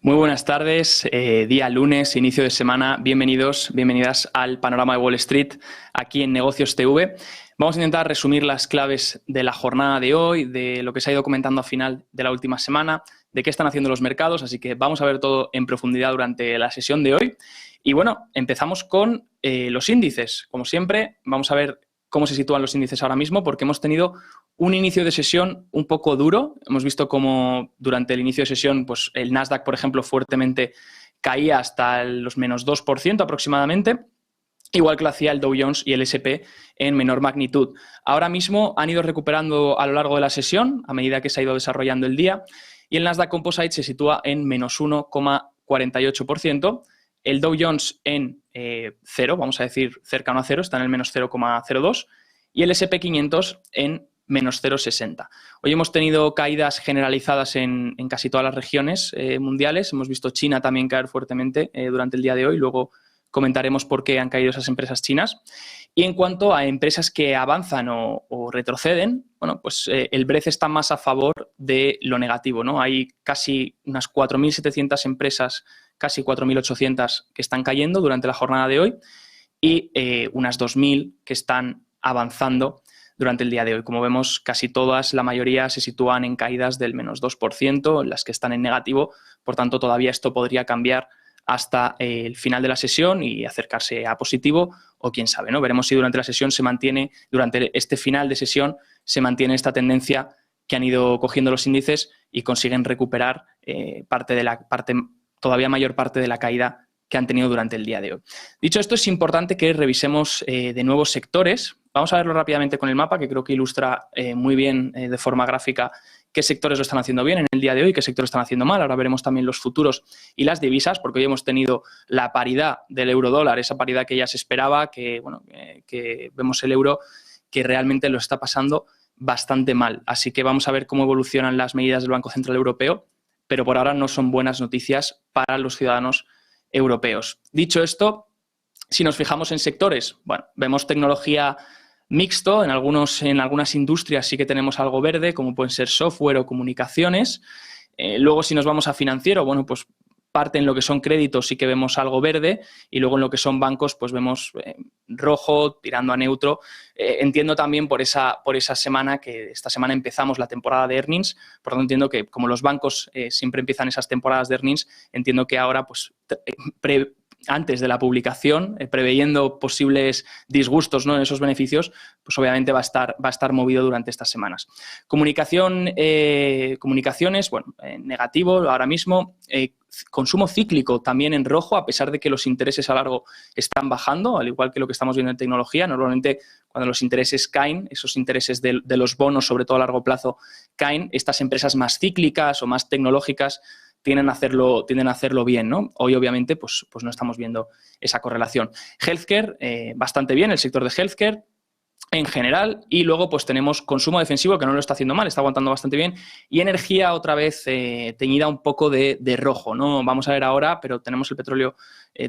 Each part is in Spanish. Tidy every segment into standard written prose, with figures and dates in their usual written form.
Muy buenas tardes, día lunes, inicio de semana. Bienvenidos, bienvenidas al Panorama de Wall Street, aquí en Negocios TV. Vamos a intentar resumir las claves de la jornada de hoy, de lo que se ha ido comentando a final de la última semana, de qué están haciendo los mercados, así que vamos a ver todo en profundidad durante la sesión de hoy. Y bueno, empezamos con los índices. Como siempre, vamos a ver cómo se sitúan los índices ahora mismo, porque hemos tenido un inicio de sesión un poco duro. Hemos visto cómo durante el inicio de sesión pues el Nasdaq, por ejemplo, fuertemente caía hasta los menos 2% aproximadamente, igual que lo hacía el Dow Jones y el S&P en menor magnitud. Ahora mismo han ido recuperando a lo largo de la sesión, a medida que se ha ido desarrollando el día, y el Nasdaq Composite se sitúa en menos 1,48%, el Dow Jones en cero, vamos a decir cercano a cero, está en el menos 0,02%, y el S&P 500 en menos 0,60. Hoy hemos tenido caídas generalizadas en casi todas las regiones mundiales. Hemos visto China también caer fuertemente durante el día de hoy. Luego comentaremos por qué han caído esas empresas chinas. Y en cuanto a empresas que avanzan o retroceden, bueno, pues el BREF está más a favor de lo negativo, ¿no? Hay casi unas 4.700 empresas, casi 4.800 que están cayendo durante la jornada de hoy y unas 2.000 que están avanzando durante el día de hoy. Como vemos, casi todas, la mayoría se sitúan en caídas del menos 2%, las que están en negativo. Por tanto, todavía esto podría cambiar hasta el final de la sesión y acercarse a positivo, o quién sabe, ¿no? Veremos si durante la sesión se mantiene, durante este final de sesión, se mantiene esta tendencia que han ido cogiendo los índices y consiguen recuperar todavía mayor parte de la caída que han tenido durante el día de hoy. Dicho esto, es importante que revisemos de nuevo sectores. Vamos a verlo rápidamente con el mapa, que creo que ilustra muy bien de forma gráfica qué sectores lo están haciendo bien en el día de hoy y qué sectores están haciendo mal. Ahora veremos también los futuros y las divisas, porque hoy hemos tenido la paridad del euro-dólar, esa paridad que ya se esperaba, que vemos el euro que realmente lo está pasando bastante mal. Así que vamos a ver cómo evolucionan las medidas del Banco Central Europeo, pero por ahora no son buenas noticias para los ciudadanos europeos. Dicho esto, si nos fijamos en sectores, bueno, vemos tecnología mixto, en algunas industrias sí que tenemos algo verde, como pueden ser software o comunicaciones. Luego, si nos vamos a financiero, bueno, pues parte en lo que son créditos sí que vemos algo verde, y luego en lo que son bancos pues vemos rojo, tirando a neutro. Entiendo también por esa semana, que esta semana empezamos la temporada de earnings, por lo tanto entiendo que como los bancos siempre empiezan esas temporadas de earnings, entiendo que ahora pues antes de la publicación, preveyendo posibles disgustos, ¿no?, en esos beneficios, pues obviamente va a estar movido durante estas semanas. Comunicaciones, bueno, negativo ahora mismo. Consumo cíclico también en rojo, a pesar de que los intereses a largo están bajando, al igual que lo que estamos viendo en tecnología. Normalmente, cuando los intereses caen, esos intereses de los bonos, sobre todo a largo plazo, caen, estas empresas más cíclicas o más tecnológicas tienden a hacerlo bien, ¿no? Hoy, obviamente, pues no estamos viendo esa correlación. Healthcare, bastante bien, el sector de healthcare en general, y luego pues tenemos consumo defensivo, que no lo está haciendo mal, está aguantando bastante bien, y energía otra vez teñida un poco de rojo, ¿no? Vamos a ver ahora, pero tenemos el petróleo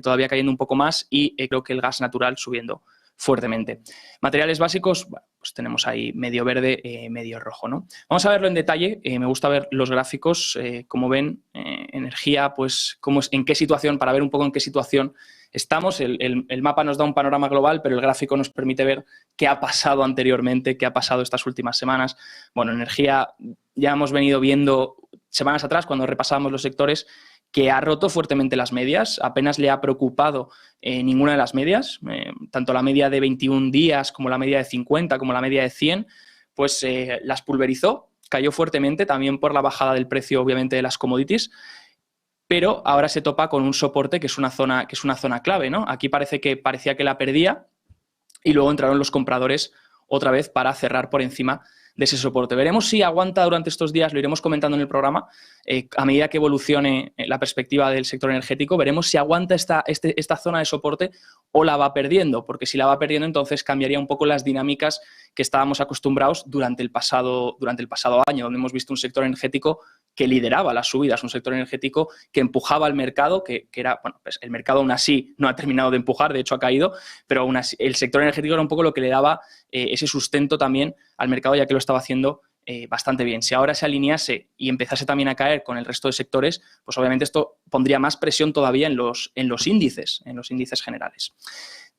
todavía cayendo un poco más y creo que el gas natural subiendo fuertemente. Materiales básicos, bueno, pues tenemos ahí medio verde, medio rojo, ¿no? Vamos a verlo en detalle. Me gusta ver los gráficos. Como ven, energía, pues en qué situación, para ver un poco en qué situación estamos. El mapa nos da un panorama global, pero el gráfico nos permite ver qué ha pasado anteriormente, qué ha pasado estas últimas semanas. Bueno, energía ya hemos venido viendo semanas atrás, cuando repasábamos los sectores, que ha roto fuertemente las medias. Apenas le ha preocupado ninguna de las medias, tanto la media de 21 días como la media de 50, como la media de 100, pues las pulverizó, cayó fuertemente también por la bajada del precio, obviamente, de las commodities, pero ahora se topa con un soporte que es una zona clave, ¿no? Aquí parecía que la perdía y luego entraron los compradores otra vez para cerrar por encima de ese soporte. Veremos si aguanta durante estos días, lo iremos comentando en el programa, a medida que evolucione la perspectiva del sector energético, veremos si aguanta esta zona de soporte o la va perdiendo, porque si la va perdiendo, entonces cambiaría un poco las dinámicas que estábamos acostumbrados durante el pasado año, donde hemos visto un sector energético que lideraba las subidas, un sector energético que empujaba al mercado, que era, bueno, pues el mercado aún así no ha terminado de empujar, de hecho ha caído, pero aún así el sector energético era un poco lo que le daba ese sustento también al mercado, ya que lo estaba haciendo bastante bien. Si ahora se alinease y empezase también a caer con el resto de sectores, pues obviamente esto pondría más presión todavía en los índices generales.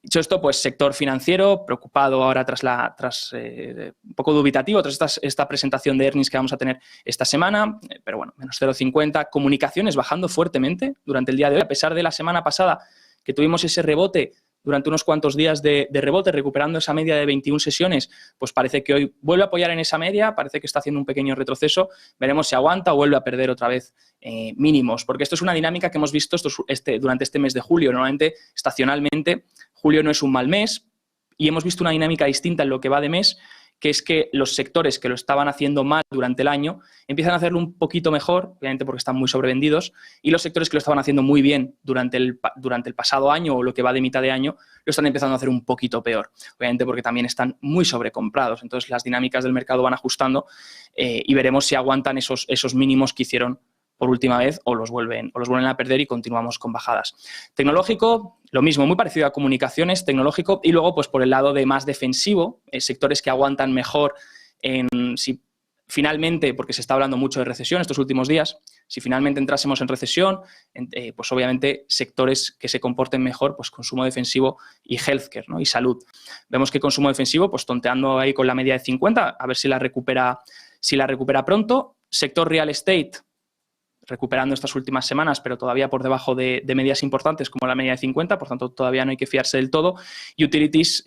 Dicho esto, pues sector financiero, preocupado ahora un poco dubitativo tras esta presentación de earnings que vamos a tener esta semana, pero bueno, menos 0,50. Comunicaciones bajando fuertemente durante el día de hoy, a pesar de la semana pasada que tuvimos ese rebote durante unos cuantos días de rebote, recuperando esa media de 21 sesiones, pues parece que hoy vuelve a apoyar en esa media, parece que está haciendo un pequeño retroceso, veremos si aguanta o vuelve a perder otra vez mínimos, porque esto es una dinámica que hemos visto durante este mes de julio. Normalmente, estacionalmente, julio no es un mal mes y hemos visto una dinámica distinta en lo que va de mes, que es que los sectores que lo estaban haciendo mal durante el año empiezan a hacerlo un poquito mejor, obviamente porque están muy sobrevendidos, y los sectores que lo estaban haciendo muy bien durante el pasado año o lo que va de mitad de año, lo están empezando a hacer un poquito peor, obviamente porque también están muy sobrecomprados. Entonces, las dinámicas del mercado van ajustando y veremos si aguantan esos mínimos que hicieron por última vez o los vuelven a perder y continuamos con bajadas. Tecnológico, lo mismo, muy parecido a comunicaciones, tecnológico, y luego pues por el lado de más defensivo, sectores que aguantan mejor si finalmente, porque se está hablando mucho de recesión estos últimos días, si finalmente entrásemos en recesión, pues obviamente sectores que se comporten mejor, pues consumo defensivo y healthcare, ¿no? Y salud. Vemos que consumo defensivo, pues tonteando ahí con la media de 50, a ver si la recupera pronto. Sector real estate, recuperando estas últimas semanas, pero todavía por debajo de medias importantes como la media de 50, por tanto todavía no hay que fiarse del todo. Utilities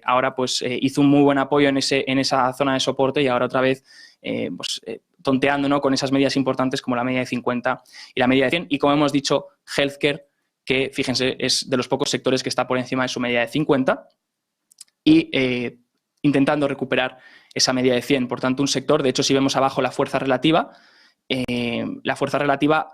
ahora pues hizo un muy buen apoyo en esa zona de soporte y ahora otra vez tonteando, ¿no?, con esas medias importantes como la media de 50 y la media de 100. Y como hemos dicho, healthcare, que fíjense es de los pocos sectores que está por encima de su media de 50 y intentando recuperar esa media de 100. Por tanto, un sector, de hecho si vemos abajo la fuerza relativa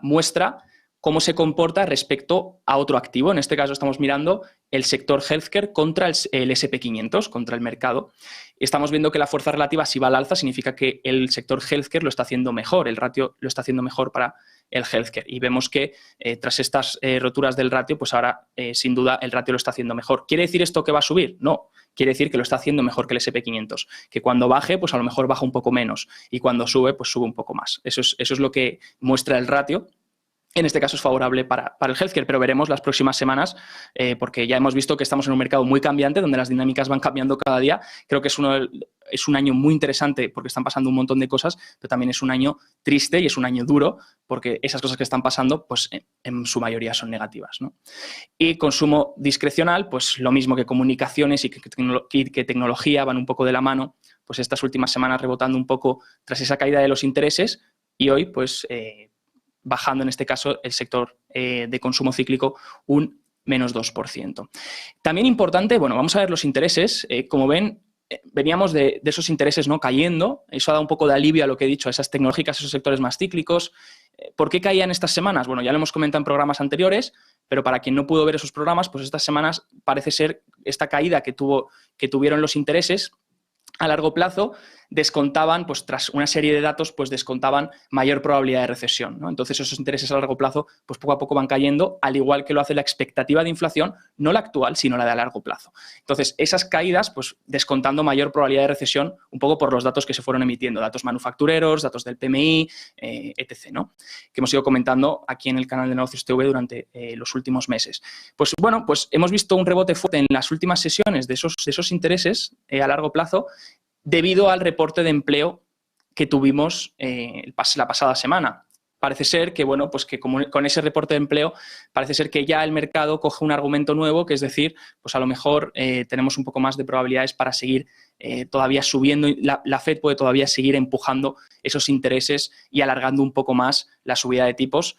muestra cómo se comporta respecto a otro activo. En este caso estamos mirando el sector healthcare contra el S&P 500, contra el mercado. Estamos viendo que la fuerza relativa, si va al alza, significa que el sector healthcare lo está haciendo mejor, el ratio lo está haciendo mejor para el healthcare. Y vemos que tras estas roturas del ratio, pues ahora sin duda el ratio lo está haciendo mejor. ¿Quiere decir esto que va a subir? No. Quiere decir que lo está haciendo mejor que el S&P 500, que cuando baje, pues a lo mejor baja un poco menos y cuando sube, pues sube un poco más. Eso es lo que muestra el ratio. En este caso es favorable para el healthcare, pero veremos las próximas semanas porque ya hemos visto que estamos en un mercado muy cambiante donde las dinámicas van cambiando cada día. Creo que es un año muy interesante porque están pasando un montón de cosas, pero también es un año triste y es un año duro porque esas cosas que están pasando pues en su mayoría son negativas, ¿no? Y consumo discrecional, pues lo mismo que comunicaciones y que tecnología van un poco de la mano, pues estas últimas semanas rebotando un poco tras esa caída de los intereses y hoy pues bajando en este caso el sector de consumo cíclico un menos 2%. También importante, bueno, vamos a ver los intereses. Como ven, veníamos de esos intereses, ¿no?, cayendo. Eso ha dado un poco de alivio a lo que he dicho, a esas tecnológicas, esos sectores más cíclicos. ¿Por qué caían estas semanas? Bueno, ya lo hemos comentado en programas anteriores, pero para quien no pudo ver esos programas, pues estas semanas parece ser esta caída que tuvieron los intereses a largo plazo descontaban, pues tras una serie de datos, pues descontaban mayor probabilidad de recesión, ¿no? Entonces esos intereses a largo plazo, pues poco a poco van cayendo, al igual que lo hace la expectativa de inflación, no la actual, sino la de a largo plazo. Entonces esas caídas, pues descontando mayor probabilidad de recesión, un poco por los datos que se fueron emitiendo, datos manufactureros, datos del PMI, etc., ¿no?, que hemos ido comentando aquí en el canal de Negocios TV durante los últimos meses. Pues bueno, pues hemos visto un rebote fuerte en las últimas sesiones de esos intereses a largo plazo, debido al reporte de empleo que tuvimos la pasada semana. Parece ser que, bueno, pues que como con ese reporte de empleo, parece ser que ya el mercado coge un argumento nuevo, que es decir, pues a lo mejor tenemos un poco más de probabilidades para seguir todavía subiendo. La Fed puede todavía seguir empujando esos intereses y alargando un poco más la subida de tipos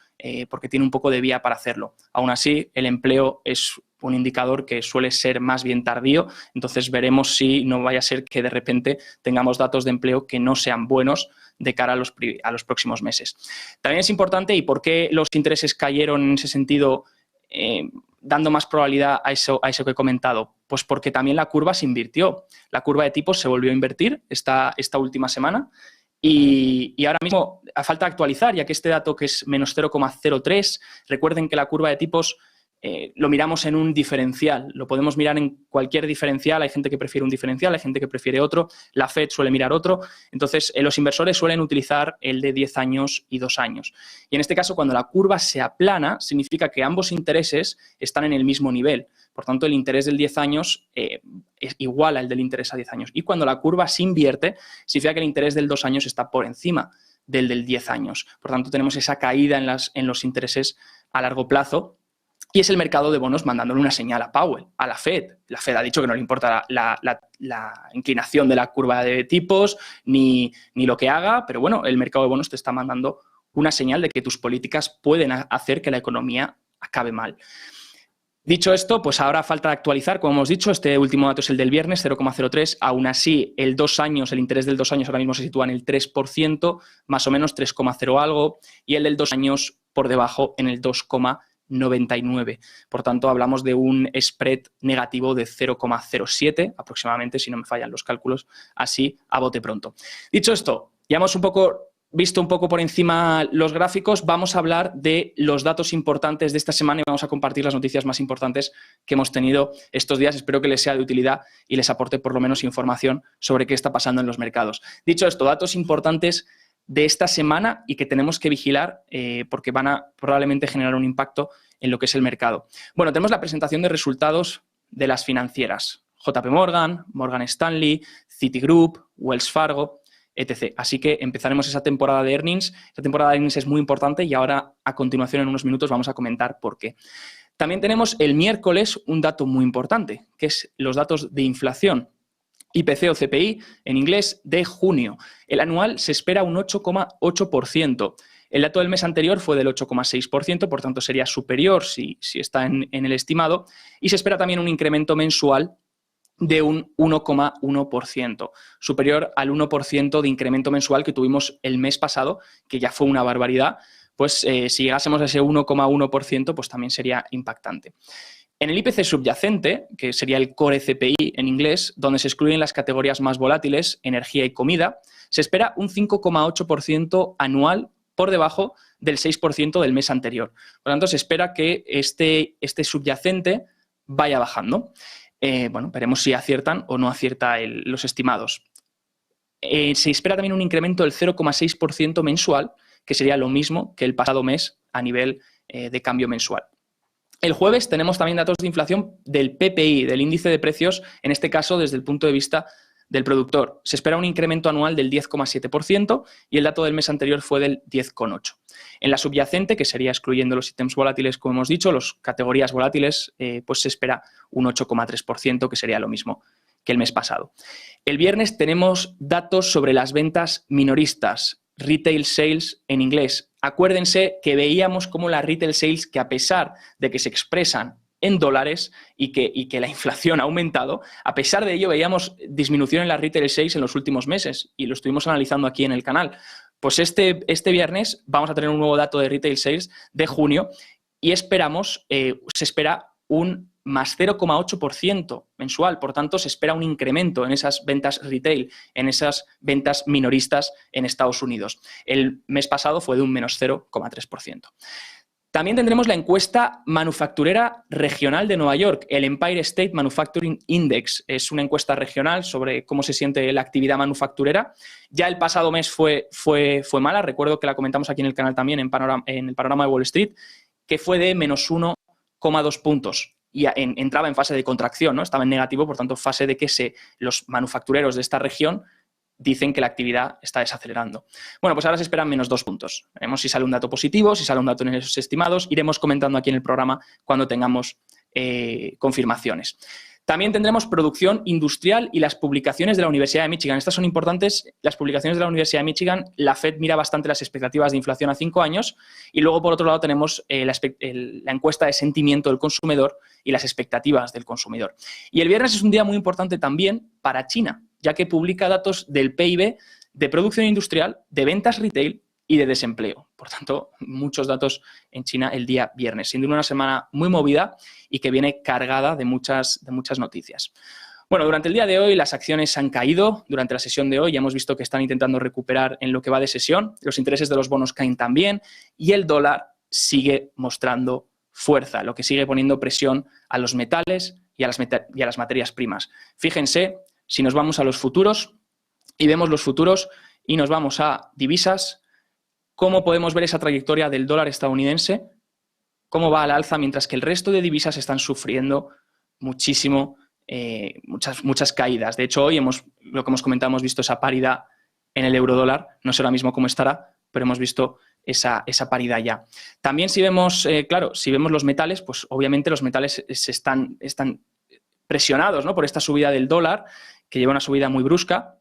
porque tiene un poco de vía para hacerlo. Aún así, el empleo es un indicador que suele ser más bien tardío, entonces veremos si no vaya a ser que de repente tengamos datos de empleo que no sean buenos de cara a los próximos meses. También es importante, ¿y por qué los intereses cayeron en ese sentido, dando más probabilidad a eso que he comentado? Pues porque también la curva se invirtió. La curva de tipos se volvió a invertir esta última semana y ahora mismo a falta de actualizar, ya que este dato que es menos 0,03, recuerden que la curva de tipos lo miramos en un diferencial. Lo podemos mirar en cualquier diferencial. Hay gente que prefiere un diferencial, hay gente que prefiere otro. La Fed suele mirar otro. Entonces, los inversores suelen utilizar el de 10 años y 2 años. Y en este caso, cuando la curva se aplana, significa que ambos intereses están en el mismo nivel. Por tanto, el interés del 10 años es igual al del interés a 10 años. Y cuando la curva se invierte, significa que el interés del 2 años está por encima del 10 años. Por tanto, tenemos esa caída en los intereses a largo plazo. Y es el mercado de bonos mandándole una señal a Powell, a la Fed. La Fed ha dicho que no le importa la inclinación de la curva de tipos ni lo que haga, pero bueno, el mercado de bonos te está mandando una señal de que tus políticas pueden hacer que la economía acabe mal. Dicho esto, pues ahora falta actualizar, como hemos dicho, este último dato es el del viernes, 0,03. Aún así, el interés del 2 años ahora mismo se sitúa en el 3%, más o menos 3,0 algo, y el del 2 años por debajo en el 2,99. Por tanto, hablamos de un spread negativo de 0,07 aproximadamente, si no me fallan los cálculos, así a bote pronto. Dicho esto, ya hemos visto un poco por encima los gráficos. Vamos a hablar de los datos importantes de esta semana y vamos a compartir las noticias más importantes que hemos tenido estos días. Espero que les sea de utilidad y les aporte por lo menos información sobre qué está pasando en los mercados. Dicho esto, datos importantes de esta semana y que tenemos que vigilar porque van a probablemente generar un impacto en lo que es el mercado. Bueno, tenemos la presentación de resultados de las financieras. JP Morgan, Morgan Stanley, Citigroup, Wells Fargo, etc. Así que empezaremos esa temporada de earnings. Esta temporada de earnings es muy importante y ahora a continuación en unos minutos vamos a comentar por qué. También tenemos el miércoles un dato muy importante, que es los datos de inflación. IPC o CPI, en inglés, de junio. El anual se espera un 8,8%. El dato del mes anterior fue del 8,6%, por tanto sería superior si está en el estimado. Y se espera también un incremento mensual de un 1,1%, superior al 1% de incremento mensual que tuvimos el mes pasado, que ya fue una barbaridad. Pues si llegásemos a ese 1,1%, pues también sería impactante. En el IPC subyacente, que sería el Core CPI en inglés, donde se excluyen las categorías más volátiles, energía y comida, se espera un 5,8% anual por debajo del 6% del mes anterior. Por lo tanto, se espera que este subyacente vaya bajando. Bueno, veremos si aciertan o no acierta los estimados. Se espera también un incremento del 0,6% mensual, que sería lo mismo que el pasado mes a nivel de cambio mensual. El jueves tenemos también datos de inflación del PPI, del índice de precios, en este caso desde el punto de vista del productor. Se espera un incremento anual del 10,7% y el dato del mes anterior fue del 10,8%. En la subyacente, que sería excluyendo los ítems volátiles, como hemos dicho, las categorías volátiles, pues se espera un 8,3%, que sería lo mismo que el mes pasado. El viernes tenemos datos sobre las ventas minoristas, retail sales en inglés. Acuérdense que veíamos cómo las retail sales, que a pesar de que se expresan en dólares y que la inflación ha aumentado, a pesar de ello veíamos disminución en las retail sales en los últimos meses y lo estuvimos analizando aquí en el canal. Pues este viernes vamos a tener un nuevo dato de retail sales de junio y se espera un más 0,8% mensual. Por tanto, se espera un incremento en esas ventas retail, en esas ventas minoristas en Estados Unidos. El mes pasado fue de un menos 0,3%. También tendremos la encuesta manufacturera regional de Nueva York, el Empire State Manufacturing Index. Es una encuesta regional sobre cómo se siente la actividad manufacturera. Ya el pasado mes fue mala, recuerdo que la comentamos aquí en el canal también, en el panorama de Wall Street, que fue de menos 1,2 puntos. Y entraba en fase de contracción, ¿no? Estaba en negativo, por tanto, fase de que los manufactureros de esta región dicen que la actividad está desacelerando. Bueno, pues ahora se esperan menos 2 puntos. Veremos si sale un dato positivo, si sale un dato en esos estimados. Iremos comentando aquí en el programa cuando tengamos confirmaciones. También tendremos producción industrial y las publicaciones de la Universidad de Michigan. Estas son importantes. Las publicaciones de la Universidad de Michigan, la Fed mira bastante las expectativas de inflación a 5 años y luego, por otro lado, tenemos la encuesta de sentimiento del consumidor y las expectativas del consumidor. Y el viernes es un día muy importante también para China, ya que publica datos del PIB, de producción industrial, de ventas retail y de desempleo. Por tanto, muchos datos en China el día viernes. Sin duda una semana muy movida y que viene cargada de muchas noticias. Bueno, durante el día de hoy las acciones han caído. Durante la sesión de hoy ya hemos visto que están intentando recuperar en lo que va de sesión. Los intereses de los bonos caen también y el dólar sigue mostrando fuerza, lo que sigue poniendo presión a los metales y a las materias primas. Fíjense, si nos vamos a los futuros y vemos los futuros y nos vamos a divisas, ¿cómo podemos ver esa trayectoria del dólar estadounidense? Cómo va al alza, mientras que el resto de divisas están sufriendo muchísimo, muchas caídas. De hecho, hoy lo que hemos comentado, hemos visto esa paridad en el euro-dólar. No sé ahora mismo cómo estará, pero hemos visto esa paridad ya. También si vemos, si vemos los metales, pues obviamente los metales están presionados, ¿no?, por esta subida del dólar, que lleva una subida muy brusca,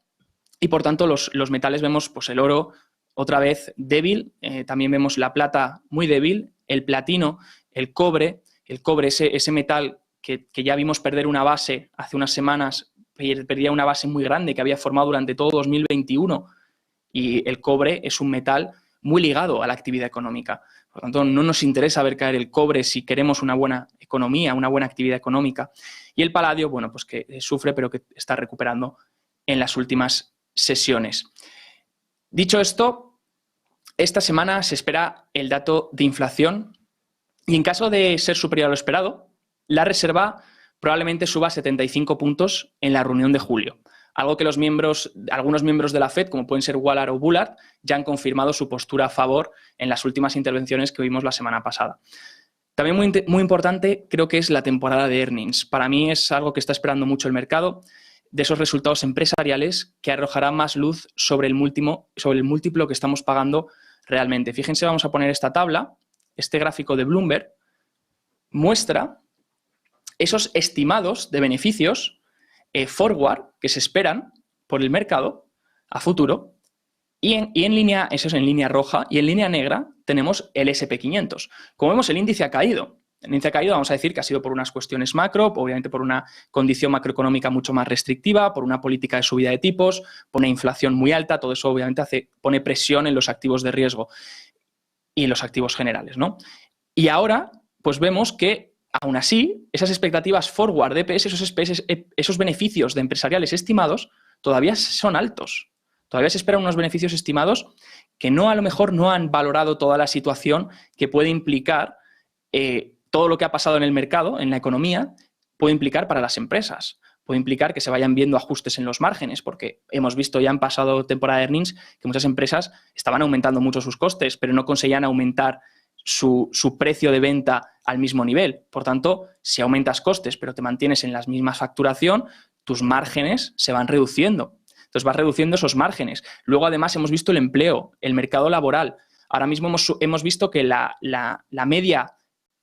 y por tanto los metales vemos pues, el oro otra vez débil, también vemos la plata muy débil, el platino, el cobre, ese metal que ya vimos perder una base hace unas semanas, perdía una base muy grande que había formado durante todo 2021, y el cobre es un metal muy ligado a la actividad económica. Por lo tanto, no nos interesa ver caer el cobre si queremos una buena economía, una buena actividad económica. Y el paladio, bueno, pues que sufre, pero que está recuperando en las últimas sesiones. Dicho esto, esta semana se espera el dato de inflación y en caso de ser superior a lo esperado, la reserva probablemente suba 75 puntos en la reunión de julio. Algo que algunos miembros de la FED, como pueden ser Waller o Bullard, ya han confirmado su postura a favor en las últimas intervenciones que vimos la semana pasada. También muy importante creo que es la temporada de earnings. Para mí es algo que está esperando mucho el mercado, de esos resultados empresariales que arrojarán más luz sobre el múltiplo que estamos pagando realmente. Fíjense, vamos a poner esta tabla, este gráfico de Bloomberg muestra esos estimados de beneficios forward que se esperan por el mercado a futuro y en línea, eso es en línea roja, y en línea negra tenemos el S&P 500. Como vemos, el índice ha caído. El índice ha caído, vamos a decir que ha sido por unas cuestiones macro, obviamente por una condición macroeconómica mucho más restrictiva, por una política de subida de tipos, por una inflación muy alta, todo eso obviamente pone presión en los activos de riesgo y en los activos generales, ¿no? Y ahora, pues vemos que aún así, esas expectativas forward de EPS, esos beneficios de empresariales estimados, todavía son altos. Todavía se esperan unos beneficios estimados que a lo mejor no han valorado toda la situación que puede implicar todo lo que ha pasado en el mercado, en la economía, puede implicar para las empresas. Puede implicar que se vayan viendo ajustes en los márgenes, porque hemos visto ya en pasado temporada de earnings que muchas empresas estaban aumentando mucho sus costes, pero no conseguían aumentar su precio de venta al mismo nivel. Por tanto, si aumentas costes pero te mantienes en la misma facturación, tus márgenes se van reduciendo. Entonces vas reduciendo esos márgenes. Luego, además, hemos visto el empleo, el mercado laboral. Ahora mismo hemos visto que la media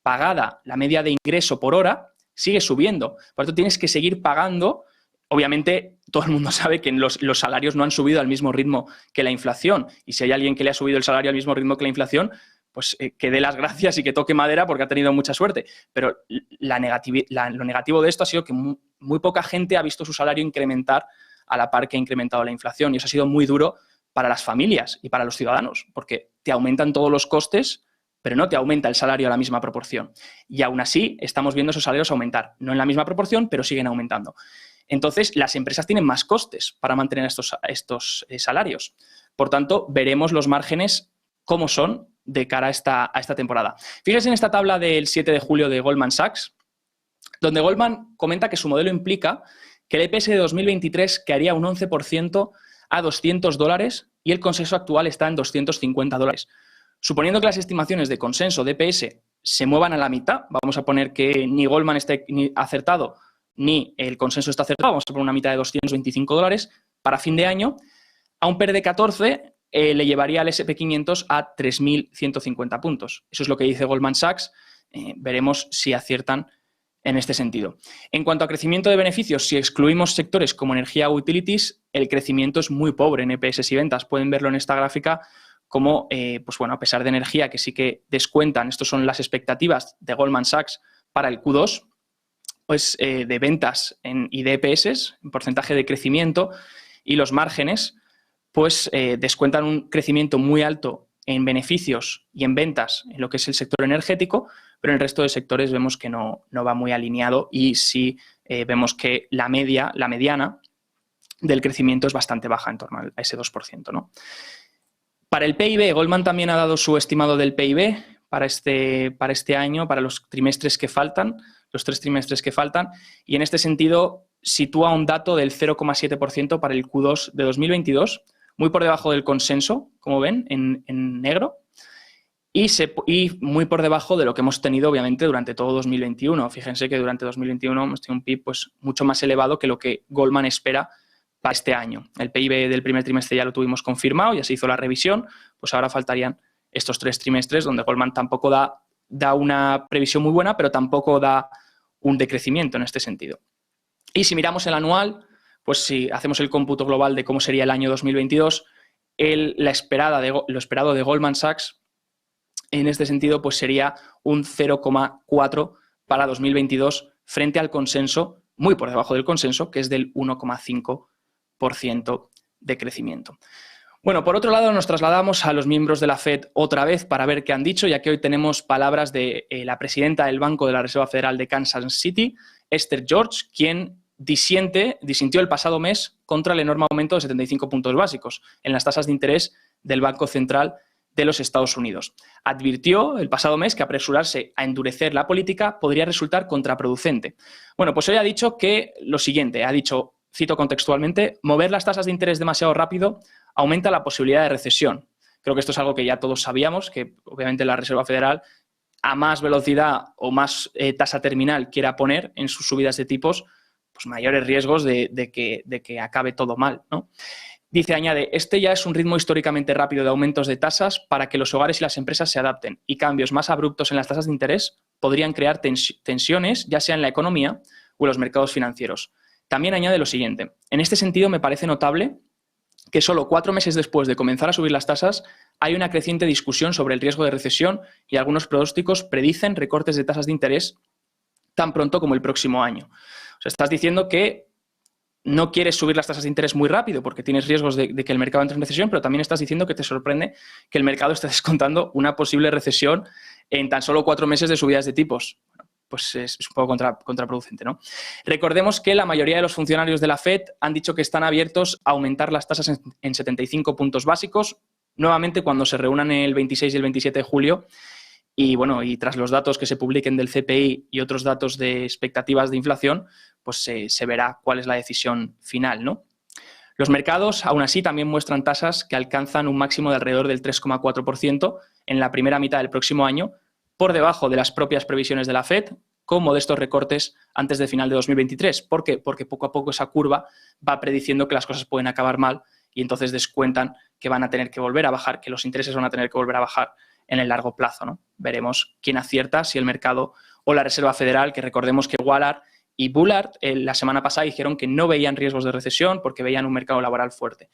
pagada, la media de ingreso por hora, sigue subiendo. Por tanto, tienes que seguir pagando. Obviamente, todo el mundo sabe que los salarios no han subido al mismo ritmo que la inflación. Y si hay alguien que le ha subido el salario al mismo ritmo que la inflación, pues que dé las gracias y que toque madera porque ha tenido mucha suerte. Pero lo negativo de esto ha sido que muy poca gente ha visto su salario incrementar a la par que ha incrementado la inflación. Y eso ha sido muy duro para las familias y para los ciudadanos, porque te aumentan todos los costes, pero no te aumenta el salario a la misma proporción. Y aún así estamos viendo esos salarios aumentar. No en la misma proporción, pero siguen aumentando. Entonces, las empresas tienen más costes para mantener estos salarios. Por tanto, veremos los márgenes cómo son de cara a esta temporada. Fíjense en esta tabla del 7 de julio de Goldman Sachs, donde Goldman comenta que su modelo implica que el EPS de 2023 caería un 11% a $200 y el consenso actual está en $250. Suponiendo que las estimaciones de consenso de EPS se muevan a la mitad, vamos a poner que ni Goldman esté acertado ni el consenso está acertado, vamos a poner una mitad de $225 para fin de año, a un PER de 14 le llevaría al S&P 500 a 3.150 puntos. Eso es lo que dice Goldman Sachs. Veremos si aciertan en este sentido. En cuanto a crecimiento de beneficios, si excluimos sectores como energía o utilities, el crecimiento es muy pobre en EPS y ventas. Pueden verlo en esta gráfica como, pues bueno, a pesar de energía, que sí que descuentan, estas son las expectativas de Goldman Sachs para el Q2, pues de ventas y de EPS, en porcentaje de crecimiento, y los márgenes, pues descuentan un crecimiento muy alto en beneficios y en ventas en lo que es el sector energético, pero en el resto de sectores vemos que no va muy alineado y sí vemos que la mediana del crecimiento es bastante baja, en torno a ese 2%, ¿no? Para el PIB, Goldman también ha dado su estimado del PIB para este año, para los trimestres que faltan, los 3 trimestres que faltan, y en este sentido sitúa un dato del 0,7% para el Q2 de 2022, muy por debajo del consenso, como ven, en negro, y muy por debajo de lo que hemos tenido, obviamente, durante todo 2021. Fíjense que durante 2021 hemos tenido un PIB pues, mucho más elevado que lo que Goldman espera para este año. El PIB del primer trimestre ya lo tuvimos confirmado, ya se hizo la revisión, pues ahora faltarían estos 3 trimestres donde Goldman tampoco da una previsión muy buena, pero tampoco da un decrecimiento en este sentido. Y si miramos el anual, pues si hacemos el cómputo global de cómo sería el año 2022, lo esperado de Goldman Sachs en este sentido pues sería un 0,4 para 2022 frente al consenso, muy por debajo del consenso, que es del 1,5% de crecimiento. Bueno, por otro lado, nos trasladamos a los miembros de la FED otra vez para ver qué han dicho, ya que hoy tenemos palabras de la presidenta del Banco de la Reserva Federal de Kansas City, Esther George, quien disintió el pasado mes contra el enorme aumento de 75 puntos básicos en las tasas de interés del Banco Central de los Estados Unidos. Advirtió el pasado mes que apresurarse a endurecer la política podría resultar contraproducente. Bueno, pues hoy ha dicho que lo siguiente, ha dicho, cito contextualmente, mover las tasas de interés demasiado rápido aumenta la posibilidad de recesión. Creo que esto es algo que ya todos sabíamos, que obviamente la Reserva Federal a más velocidad o más tasa terminal quiera poner en sus subidas de tipos, pues mayores riesgos de que acabe todo mal, ¿no? Dice, añade, este ya es un ritmo históricamente rápido de aumentos de tasas para que los hogares y las empresas se adapten y cambios más abruptos en las tasas de interés podrían crear tensiones, ya sea en la economía o en los mercados financieros. También añade lo siguiente, en este sentido me parece notable que solo 4 meses después de comenzar a subir las tasas hay una creciente discusión sobre el riesgo de recesión y algunos pronósticos predicen recortes de tasas de interés tan pronto como el próximo año. O sea, estás diciendo que no quieres subir las tasas de interés muy rápido porque tienes riesgos de que el mercado entre en recesión, pero también estás diciendo que te sorprende que el mercado esté descontando una posible recesión en tan solo 4 meses de subidas de tipos. Bueno, pues es un poco contraproducente, ¿no? Recordemos que la mayoría de los funcionarios de la FED han dicho que están abiertos a aumentar las tasas en 75 puntos básicos, nuevamente cuando se reúnan el 26 y el 27 de julio. Y bueno, y tras los datos que se publiquen del CPI y otros datos de expectativas de inflación, pues se verá cuál es la decisión final, ¿no? Los mercados, aún así, también muestran tasas que alcanzan un máximo de alrededor del 3,4% en la primera mitad del próximo año, por debajo de las propias previsiones de la FED, con modestos recortes antes del final de 2023. ¿Por qué? Porque poco a poco esa curva va prediciendo que las cosas pueden acabar mal y entonces descuentan que van a tener que volver a bajar, que los intereses van a tener que volver a bajar en el largo plazo, ¿no? Veremos quién acierta, si el mercado o la Reserva Federal, que recordemos que Waller y Bullard la semana pasada dijeron que no veían riesgos de recesión porque veían un mercado laboral fuerte.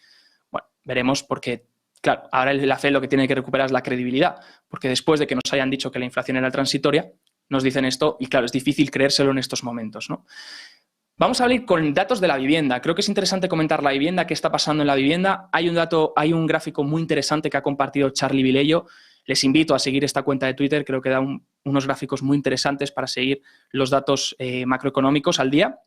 Bueno, veremos porque, claro, ahora la FED lo que tiene que recuperar es la credibilidad, porque después de que nos hayan dicho que la inflación era transitoria, nos dicen esto y, claro, es difícil creérselo en estos momentos, ¿no? Vamos a hablar con datos de la vivienda. Creo que es interesante comentar la vivienda, qué está pasando en la vivienda. Hay un gráfico muy interesante que ha compartido Charlie Vilello. Les invito a seguir esta cuenta de Twitter, creo que da unos gráficos muy interesantes para seguir los datos macroeconómicos al día.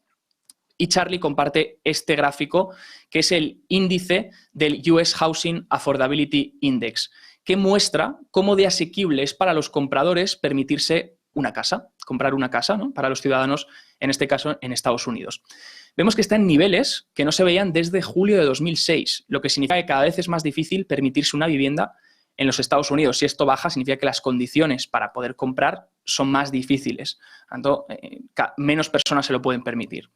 Y Charlie comparte este gráfico, que es el índice del US Housing Affordability Index, que muestra cómo de asequible es para los compradores permitirse una casa, comprar una casa, ¿no? Para los ciudadanos, en este caso en Estados Unidos. Vemos que está en niveles que no se veían desde julio de 2006, lo que significa que cada vez es más difícil permitirse una vivienda en los Estados Unidos. Si esto baja, significa que las condiciones para poder comprar son más difíciles. Tanto, menos personas se lo pueden permitir.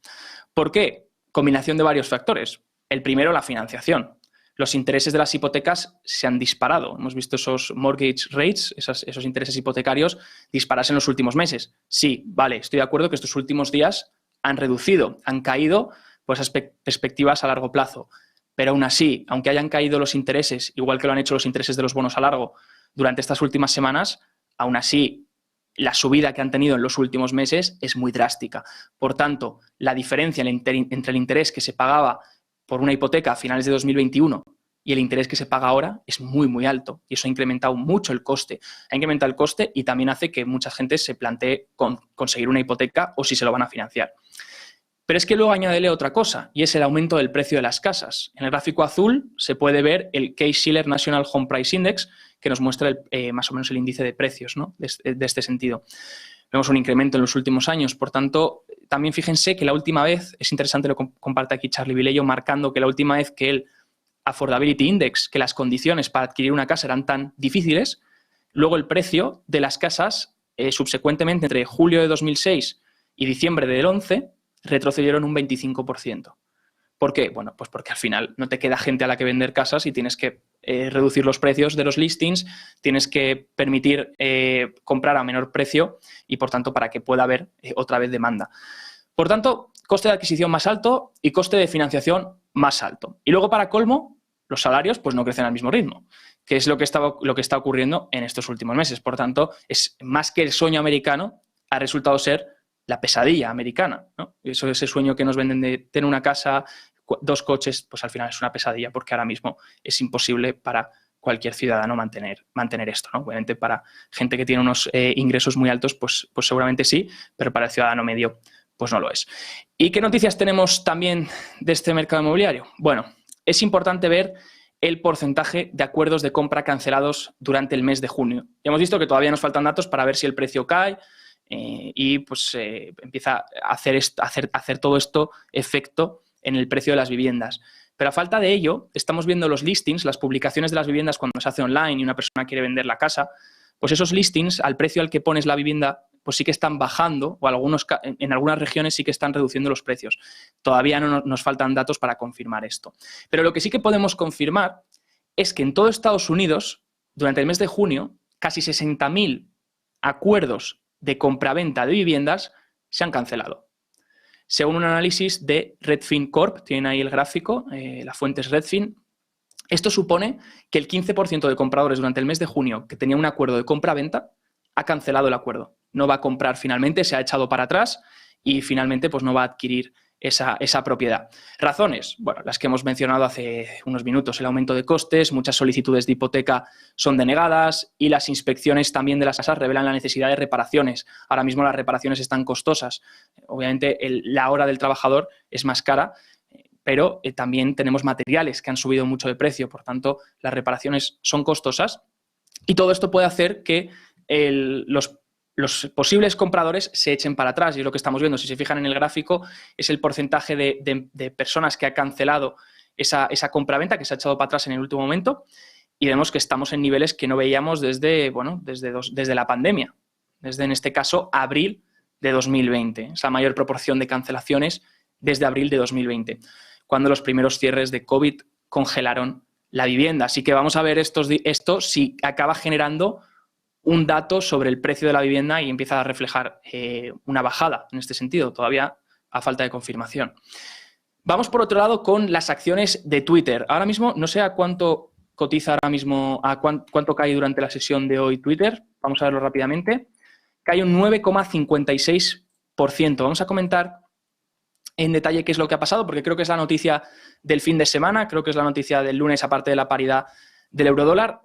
¿Por qué? Combinación de varios factores. El primero, la financiación. Los intereses de las hipotecas se han disparado. Hemos visto esos mortgage rates, esos intereses hipotecarios, dispararse en los últimos meses. Sí, vale, estoy de acuerdo que estos últimos días han reducido, han caído por esas perspectivas a largo plazo. Pero aún así, aunque hayan caído los intereses, igual que lo han hecho los intereses de los bonos a largo durante estas últimas semanas, aún así la subida que han tenido en los últimos meses es muy drástica. Por tanto, la diferencia entre el interés que se pagaba por una hipoteca a finales de 2021 y el interés que se paga ahora es muy, muy alto. Y eso ha incrementado mucho el coste. Ha incrementado el coste y también hace que mucha gente se plantee conseguir una hipoteca o si se lo van a financiar. Pero es que luego añádele otra cosa, y es el aumento del precio de las casas. En el gráfico azul se puede ver el Case-Shiller National Home Price Index, que nos muestra más o menos el índice de precios, ¿no? de este sentido. Vemos un incremento en los últimos años. Por tanto, también fíjense que la última vez, es interesante, lo comparte aquí Charlie Vilello, marcando que la última vez que el Affordability Index, que las condiciones para adquirir una casa eran tan difíciles, luego el precio de las casas, subsecuentemente, entre julio de 2006 y diciembre del 11, retrocedieron un 25%. ¿Por qué? Bueno, pues porque al final no te queda gente a la que vender casas y tienes que reducir los precios de los listings, tienes que permitir comprar a menor precio y, por tanto, para que pueda haber otra vez demanda. Por tanto, coste de adquisición más alto y coste de financiación más alto. Y luego, para colmo, los salarios pues no crecen al mismo ritmo, que es lo que está ocurriendo en estos últimos meses. Por tanto, es más que el sueño americano, ha resultado ser la pesadilla americana, ¿no? Ese sueño que nos venden de tener una casa, 2 coches, pues al final es una pesadilla porque ahora mismo es imposible para cualquier ciudadano mantener esto, ¿no? Obviamente para gente que tiene unos ingresos muy altos, pues seguramente sí, pero para el ciudadano medio pues no lo es. ¿Y qué noticias tenemos también de este mercado inmobiliario? Bueno, es importante ver el porcentaje de acuerdos de compra cancelados durante el mes de junio. Ya hemos visto que todavía nos faltan datos para ver si el precio cae y pues empieza a hacer todo esto efecto en el precio de las viviendas. Pero a falta de ello, estamos viendo los listings, las publicaciones de las viviendas cuando se hace online y una persona quiere vender la casa, pues esos listings, al precio al que pones la vivienda, pues sí que están bajando o en algunas regiones sí que están reduciendo los precios. Todavía no nos faltan datos para confirmar esto. Pero lo que sí que podemos confirmar es que en todo Estados Unidos, durante el mes de junio, casi 60.000 acuerdos de compraventa de viviendas se han cancelado. Según un análisis de Redfin Corp, tienen ahí el gráfico, la fuente es Redfin, esto supone que el 15% de compradores durante el mes de junio que tenía un acuerdo de compra-venta ha cancelado el acuerdo. No va a comprar finalmente, se ha echado para atrás y finalmente pues no va a adquirir esa propiedad. Razones, bueno, las que hemos mencionado hace unos minutos, el aumento de costes, muchas solicitudes de hipoteca son denegadas y las inspecciones también de las casas revelan la necesidad de reparaciones. Ahora mismo las reparaciones están costosas. Obviamente la hora del trabajador es más cara, pero también tenemos materiales que han subido mucho de precio, por tanto las reparaciones son costosas y todo esto puede hacer que los posibles compradores se echen para atrás y es lo que estamos viendo. Si se fijan en el gráfico, es el porcentaje de personas que ha cancelado esa compraventa, que se ha echado para atrás en el último momento y vemos que estamos en niveles que no veíamos desde la pandemia, desde, en este caso, abril de 2020. Es la mayor proporción de cancelaciones desde abril de 2020, cuando los primeros cierres de COVID congelaron la vivienda. Así que vamos a ver esto si acaba generando un dato sobre el precio de la vivienda y empieza a reflejar una bajada en este sentido, todavía a falta de confirmación. Vamos por otro lado con las acciones de Twitter. Ahora mismo no sé a cuánto cotiza ahora mismo, a cuánto cae durante la sesión de hoy Twitter. Vamos a verlo rápidamente. Cae un 9,56%. Vamos a comentar en detalle qué es lo que ha pasado, porque creo que es la noticia del fin de semana, creo que es la noticia del lunes, aparte de la paridad del eurodólar.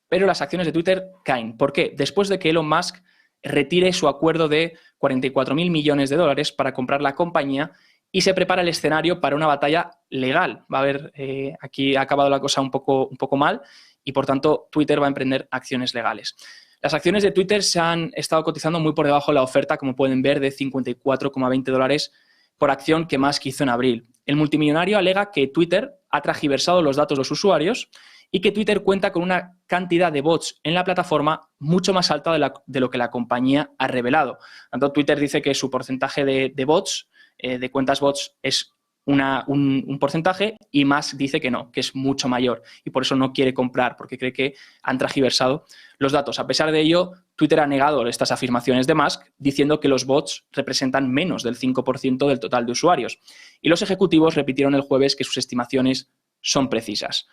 Pero las acciones de Twitter caen. ¿Por qué? Después de que Elon Musk retire su acuerdo de 44.000 millones de dólares para comprar la compañía y se prepara el escenario para una batalla legal. Va a haber, aquí ha acabado la cosa un poco mal y, por tanto, Twitter va a emprender acciones legales. Las acciones de Twitter se han estado cotizando muy por debajo de la oferta, como pueden ver, de 54,20 dólares por acción que Musk hizo en abril. El multimillonario alega que Twitter ha transgiversado los datos de los usuarios y que Twitter cuenta con una cantidad de bots en la plataforma mucho más alta de lo que la compañía ha revelado. Tanto Twitter dice que su porcentaje de bots, de cuentas bots, es un porcentaje y Musk dice que no, que es mucho mayor y por eso no quiere comprar, porque cree que han transgiversado los datos. A pesar de ello, Twitter ha negado estas afirmaciones de Musk, diciendo que los bots representan menos del 5% del total de usuarios. Y los ejecutivos repitieron el jueves que sus estimaciones son precisas.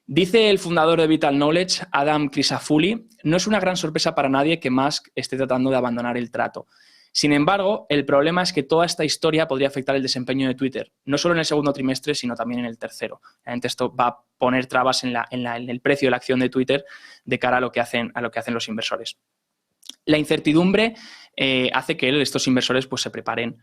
Dice el fundador de Vital Knowledge, Adam Crisafulli, no es una gran sorpresa para nadie que Musk esté tratando de abandonar el trato. Sin embargo, el problema es que toda esta historia podría afectar el desempeño de Twitter, no solo en el segundo trimestre, sino también en el tercero. Realmente esto va a poner trabas en el precio de la acción de Twitter de cara a lo que hacen los inversores. La incertidumbre hace que estos inversores pues, se preparen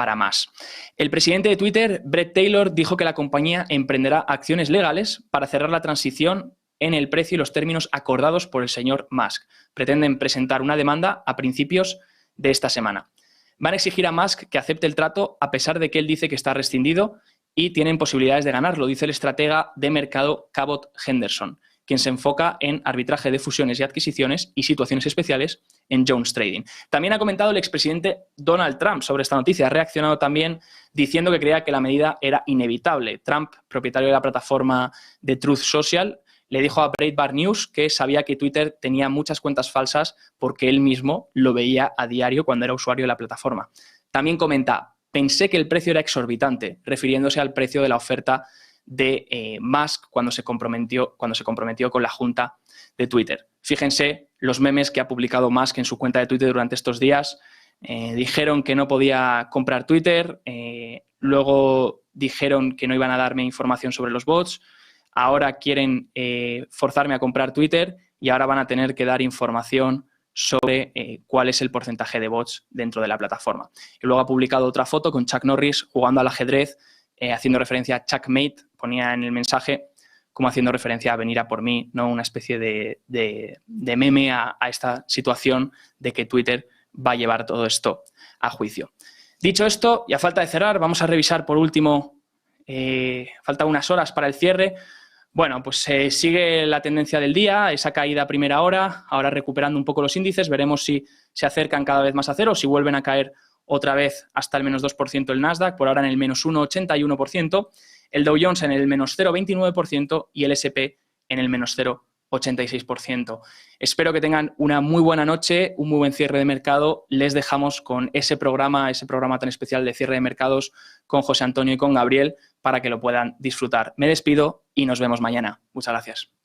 para más. El presidente de Twitter, Bret Taylor, dijo que la compañía emprenderá acciones legales para cerrar la transición en el precio y los términos acordados por el señor Musk. Pretenden presentar una demanda a principios de esta semana. Van a exigir a Musk que acepte el trato a pesar de que él dice que está rescindido y tienen posibilidades de ganarlo, dice el estratega de mercado Cabot Henderson, quien se enfoca en arbitraje de fusiones y adquisiciones y situaciones especiales en Jones Trading. También ha comentado el expresidente Donald Trump sobre esta noticia. Ha reaccionado también diciendo que creía que la medida era inevitable. Trump, propietario de la plataforma de Truth Social, le dijo a Breitbart News que sabía que Twitter tenía muchas cuentas falsas porque él mismo lo veía a diario cuando era usuario de la plataforma. También comenta: pensé que el precio era exorbitante, refiriéndose al precio de la oferta de Musk cuando se comprometió con la junta de Twitter. Fíjense los memes que ha publicado Musk en su cuenta de Twitter durante estos días. Dijeron que no podía comprar Twitter, luego dijeron que no iban a darme información sobre los bots, ahora quieren forzarme a comprar Twitter y ahora van a tener que dar información sobre cuál es el porcentaje de bots dentro de la plataforma. Y luego ha publicado otra foto con Chuck Norris jugando al ajedrez, haciendo referencia a Checkmate, ponía en el mensaje como haciendo referencia a venir a por mí, ¿no? Una especie de meme a esta situación de que Twitter va a llevar todo esto a juicio. Dicho esto, y a falta de cerrar, vamos a revisar por último, falta unas horas para el cierre. Bueno, pues sigue la tendencia del día, esa caída a primera hora, ahora recuperando un poco los índices, veremos si se acercan cada vez más a cero, si vuelven a caer otra vez hasta el menos 2% el Nasdaq, por ahora en el menos 1,81%, el Dow Jones en el menos 0,29% y el S&P en el menos 0,86%. Espero que tengan una muy buena noche, un muy buen cierre de mercado. Les dejamos con ese programa tan especial de cierre de mercados con José Antonio y con Gabriel para que lo puedan disfrutar. Me despido y nos vemos mañana. Muchas gracias.